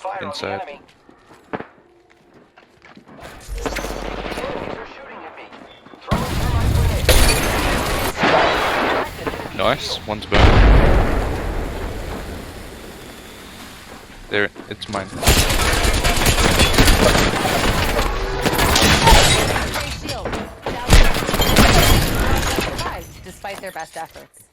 fire on the Inside. enemy. Enemies are shooting at me. Throwing thermite grenade. Nice. One's burning. There, it's mine. Despite their best efforts.